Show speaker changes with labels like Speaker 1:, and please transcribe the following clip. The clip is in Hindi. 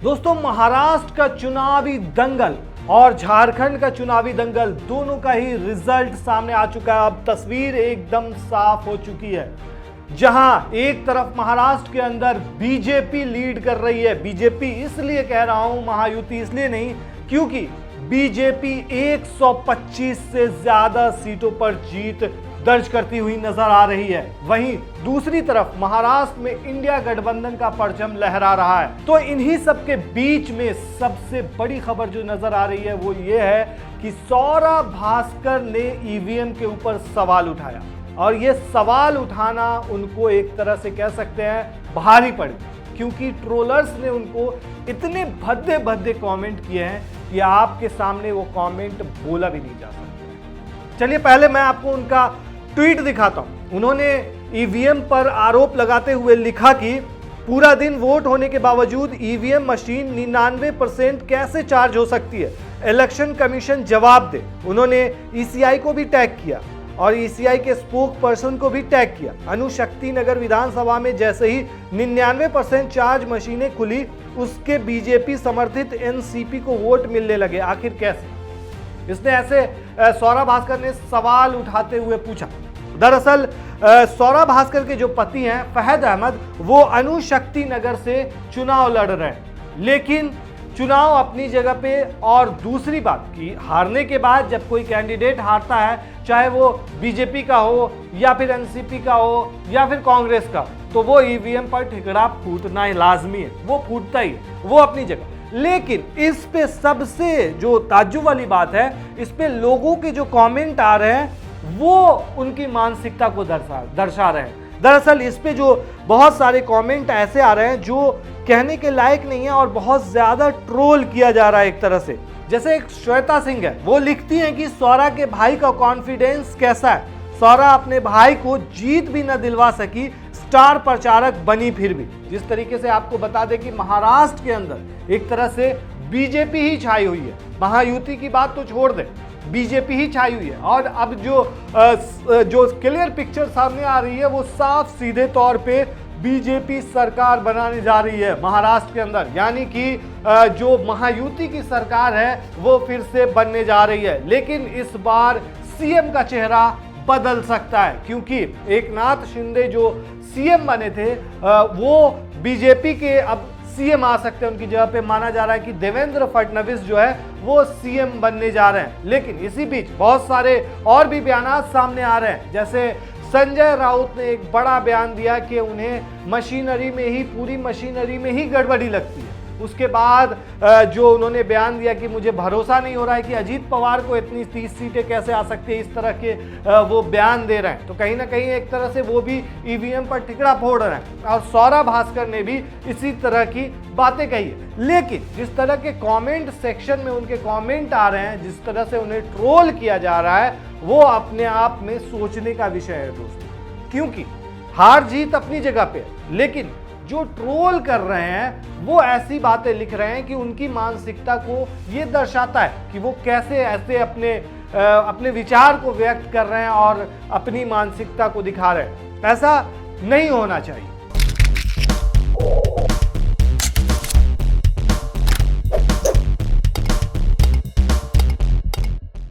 Speaker 1: दोस्तों, महाराष्ट्र का चुनावी दंगल और झारखंड का चुनावी दंगल दोनों का ही रिजल्ट सामने आ चुका है। अब तस्वीर एकदम साफ हो चुकी है। जहां एक तरफ महाराष्ट्र के अंदर बीजेपी लीड कर रही है। बीजेपी इसलिए कह रहा हूं, महायुति इसलिए नहीं, क्योंकि बीजेपी 125 से ज्यादा सीटों पर जीत दर्ज करती हुई नजर आ रही है। वहीं दूसरी तरफ महाराष्ट्र में इंडिया गठबंधन का परचम लहरा रहा है। तो इन्हीं सब के बीच में सबसे बड़ी खबर जो नजर आ रही है वो ये है कि सौरभ भास्कर ने ईवीएम के ऊपर सवाल उठाया, और ये सवाल उठाना उनको एक तरह से कह सकते हैं भारी पड़ी, क्योंकि ट्रोलर्स ने उनको इतने भद्दे भद्दे कमेंट किए हैं कि आपके सामने वो कमेंट बोला भी नहीं जा सकता। चलिए पहले मैं आपको उनका ट्वीट दिखाता हूं। उन्होंने ईवीएम पर आरोप लगाते हुए लिखा कि पूरा दिन वोट होने के बावजूद ईवीएम मशीन 99% कैसे चार्ज हो सकती है, इलेक्शन कमीशन जवाब दे। उन्होंने ईसीआई को भी टैग किया और ईसीआई के स्पोक पर्सन को भी टैग किया। अनुशक्ति नगर विधानसभा में जैसे ही 99% चार्ज मशीनें खुली, उसके बीजेपी समर्थित एनसीपी को वोट मिलने लगे। आखिर कैसे? इसने ऐसे सौरभ भास्कर ने सवाल उठाते हुए पूछा। दरअसल सौरभ भास्कर के जो पति हैं फहद अहमद, वो अनुशक्ति नगर से चुनाव लड़ रहे हैं, लेकिन चुनाव अपनी जगह पे। और दूसरी बात कि हारने के बाद जब कोई कैंडिडेट हारता है, चाहे वो बीजेपी का हो या फिर एनसीपी का हो या फिर कांग्रेस का, तो वो ईवीएम पर ठिकरा फूटना ही लाजमी है, वो फूटता ही है, वो अपनी जगह। लेकिन इस पे सबसे जो ताज्जुब वाली बात है, इस पे लोगों के जो कमेंट आ रहे हैं वो उनकी मानसिकता को दर्शा रहे हैं। दरअसल इस पे जो बहुत सारे कमेंट ऐसे आ रहे हैं जो कहने के लायक नहीं है और बहुत ज्यादा ट्रोल किया जा रहा है एक तरह से। जैसे एक श्वेता सिंह है, वो लिखती हैं कि सौरभ के भाई का कॉन्फिडेंस कैसा है, सौरभ अपने भाई को जीत भी न दिलवा सकी, स्टार प्रचारक बनी फिर भी। जिस तरीके से आपको बता दें कि महाराष्ट्र के अंदर एक तरह से बीजेपी ही छाई हुई है, महायुति की बात तो छोड़ दे, बीजेपी ही छाई हुई है। और अब जो क्लियर पिक्चर सामने आ रही है वो साफ सीधे तौर पे बीजेपी सरकार बनाने जा रही है महाराष्ट्र के अंदर, यानी कि जो महायुति की सरकार है वो फिर से बनने जा रही है। लेकिन इस बार सीएम का चेहरा बदल सकता है, क्योंकि एकनाथ शिंदे जो सीएम बने थे वो बीजेपी के अब सीएम आ सकते हैं उनकी जगह पे। माना जा रहा है कि देवेंद्र फडणवीस जो है वो सीएम बनने जा रहे हैं। लेकिन इसी बीच बहुत सारे और भी बयान सामने आ रहे हैं। जैसे संजय राउत ने एक बड़ा बयान दिया कि उन्हें मशीनरी में ही, पूरी मशीनरी में ही गड़बड़ी लगती है। उसके बाद जो उन्होंने बयान दिया कि मुझे भरोसा नहीं हो रहा है कि अजीत पवार को इतनी 30 सीटें कैसे आ सकती है, इस तरह के वो बयान दे रहे हैं। तो कहीं ना कहीं एक तरह से वो भी ईवीएम पर ठिकरा फोड़ रहे हैं। और सौरभ भास्कर ने भी इसी तरह की बातें कही है। लेकिन जिस तरह के कमेंट सेक्शन में उनके कमेंट आ रहे हैं, जिस तरह से उन्हें ट्रोल किया जा रहा है, वो अपने आप में सोचने का विषय है दोस्तों। क्योंकि हार जीत अपनी जगह पे, लेकिन जो ट्रोल कर रहे हैं वो ऐसी बातें लिख रहे हैं कि उनकी मानसिकता को ये दर्शाता है कि वो कैसे ऐसे अपने विचार को व्यक्त कर रहे हैं और अपनी मानसिकता को दिखा रहे हैं। ऐसा नहीं होना चाहिए।